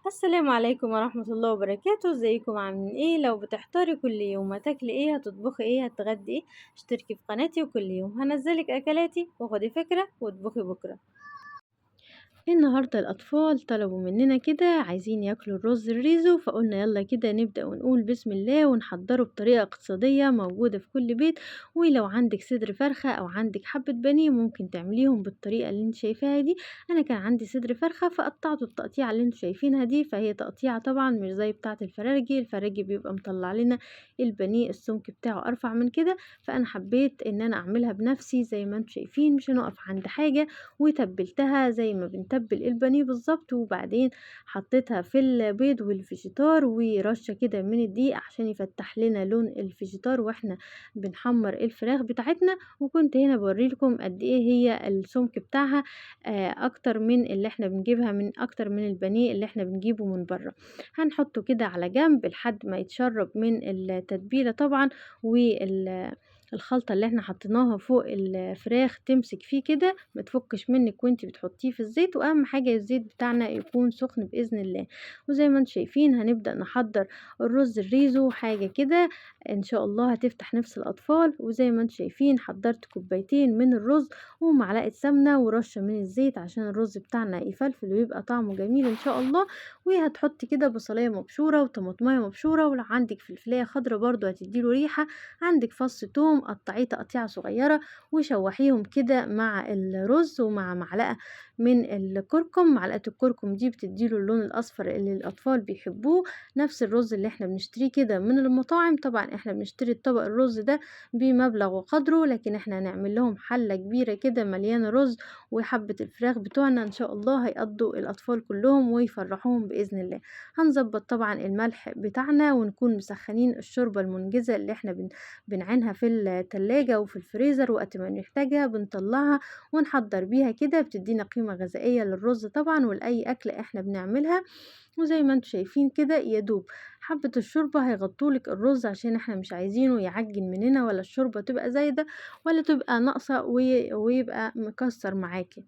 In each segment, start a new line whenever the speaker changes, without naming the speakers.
السلام عليكم ورحمة الله وبركاته، ازيكم عاملين ايه؟ لو بتحتاري كل يوم هتاكلي ايه، هتطبخي ايه، هتغدي ايه، اشتركي في قناتي وكل يوم هنزلك اكلاتي وخدي فكرة واطبخي بكرة. النهاردة الأطفال طلبوا مننا كده عايزين ياكلوا الرز الريزو، فقلنا يلا كده نبدأ ونقول بسم الله ونحضره بطريقة اقتصادية موجودة في كل بيت. ولو عندك صدر فرخة أو عندك حبة بانيه ممكن تعمليهم بالطريقة اللي انت شايفاها دي. أنا كان عندي صدر فرخة فقطعته التقطيعة اللي انتوا شايفينها دي، فهي تقطيعة طبعا مش زي بتاعة الفراجي بيبقى مطلع لنا البانيه السمك بتاعه أرفع من كده. فأنا حبيت إن أنا أعملها بنفسي زي ما انتوا شايفين، مش هنقف عند حاجة. وتبلتها زي ما بنتبل البانيه بالظبط، وبعدين حطيتها في البيض والفيجيتار ورشة كده من الدقيق عشان يفتح لنا لون الفيجيتار واحنا بنحمر الفراخ بتاعتنا. وكنت هنا بوريلكم قد ايه هي السمك بتاعها اكتر من اللي احنا بنجيبها، من اكتر من البانيه اللي احنا بنجيبه من بره. هنحطه كده على جنب لحد ما يتشرب من التتبيلة طبعا، الخلطة اللي احنا حطيناها فوق الفراخ تمسك فيه كده ما تفكش منك وانتي بتحطيه في الزيت، واهم حاجة الزيت بتاعنا يكون سخن بإذن الله. وزي ما انتم شايفين هنبدأ نحضر الرز الريزو، حاجة كده ان شاء الله هتفتح نفس الأطفال. وزي ما انتم شايفين حضرت كوبايتين من الرز ومعلقة سمنة ورشة من الزيت عشان الرز بتاعنا يفلفل ويبقى طعمه جميل ان شاء الله. وهتحطي كده بصلاية مبشورة وطماطماية مبشورة، ولو عندك فلفلاية خضرا برضو هتديله ريحة. عندك فص توم قطعيه تقطيعة صغيرة وشوحيهم كده مع الرز ومع معلقة من الكركم. معلقة الكركم دي بتديله اللون الأصفر اللي الأطفال بيحبوه. نفس الرز اللي احنا بنشتريه كده من المطاعم، طبعا احنا بنشتري الطبق الرز ده بمبلغ وقدره، لكن احنا هنعمل لهم حلة كبيرة كده مليانة رز. وحبة الفراخ بتوعنا ان شاء الله هيقضوا الأطفال كلهم ويفرحوهم بإذن الله. هنظبط طبعا الملح بتاعنا ونكون مسخنين الشوربة المنجزة اللي احنا بنعينها في التلاجة وفي الفريزر، وقت ما نحتاجها بنطلعها ونحضر بيها كده، بتدينا قيمة غذائية للرز طبعا ولأي أكل احنا بنعملها. وزي ما انتم شايفين كده يدوب حبة الشوربة هيغطولك الرز، عشان احنا مش عايزينه يعجن مننا ولا الشوربة تبقى زايدة ولا تبقى ناقصة ويبقى مكسر معاكي.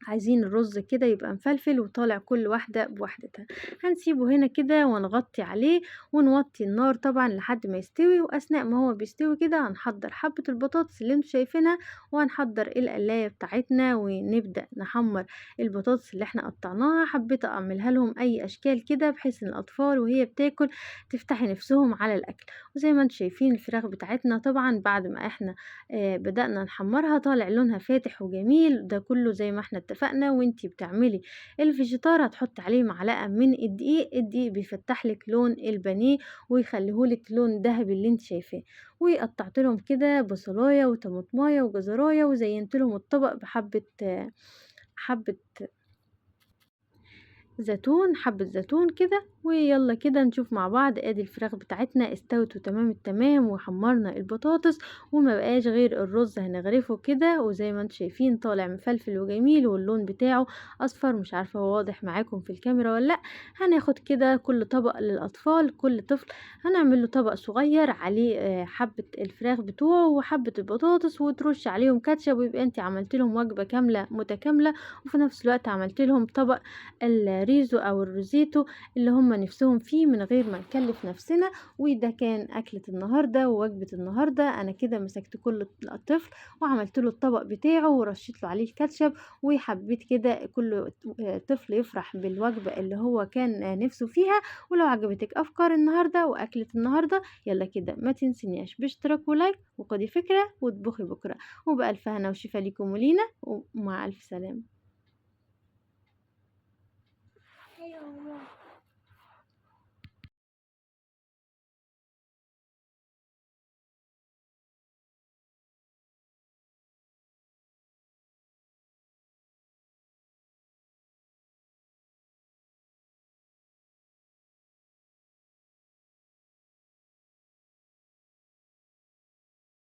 عايزين الرز كده يبقى مفلفل وطالع كل واحدة بوحدتها. هنسيبه هنا كده ونغطي عليه ونوطي النار طبعا لحد ما يستوي. واثناء ما هو بيستوي كده هنحضر حبة البطاطس اللي انتوا شايفينها، وهنحضر القلاية بتاعتنا ونبدأ نحمر البطاطس اللي احنا قطعناها. حبيت اعملها لهم اي اشكال كده بحيث ان الاطفال وهي بتاكل تفتحي نفسهم على الاكل. وزي ما انتوا شايفين الفراخ بتاعتنا طبعا بعد ما احنا بدأنا نحمرها طالع لونها فاتح وجميل، ده كله زي ما احنا اتفقنا. وانتي بتعملي الفيجيتار هتحطي عليه معلقة من الدقيق بيفتح لك لون البانيه ويخليهولك لون ذهبي اللي انت شايفاه. وقطعت لهم كده بصلاية وطماطماية وجزراية وزينت لهم الطبق بحبة حبة زيتون، حبة زيتون كده. ويلا كده نشوف مع بعض ادي الفراخ بتاعتنا استوت وتمام التمام، وحمرنا البطاطس وما بقاش غير الرز هنغرفه كده. وزي ما انتم شايفين طالع مفلفل وجميل واللون بتاعه اصفر، مش عارفة هو واضح معاكم في الكاميرا ولا لا. هناخد كده كل طبق للاطفال، كل طفل هنعمل له طبق صغير عليه حبة الفراخ بتوعه وحبة البطاطس، وترش عليهم كاتشب، ويبقى انت عملت لهم وجبة كاملة متكاملة. وفي نفس الوقت عملت لهم طبق الريزو او الروزيتو اللي هم نفسهم فيه من غير ما نكلف نفسنا. وده كان أكلة النهاردة ووجبة النهاردة. أنا كده مسكت كل طفل وعملت له الطبق بتاعه ورشيت له عليه الكاتشب، وحبيت كده كل طفل يفرح بالوجبة اللي هو كان نفسه فيها. ولو عجبتك أفكار النهاردة وأكلة النهاردة يلا كده ما تنسينيش باشتراك ولايك وخدي فكرة واطبخي بكرة. وبألف هنا وشفا ليكم ولينا، ومع ألف سلامة.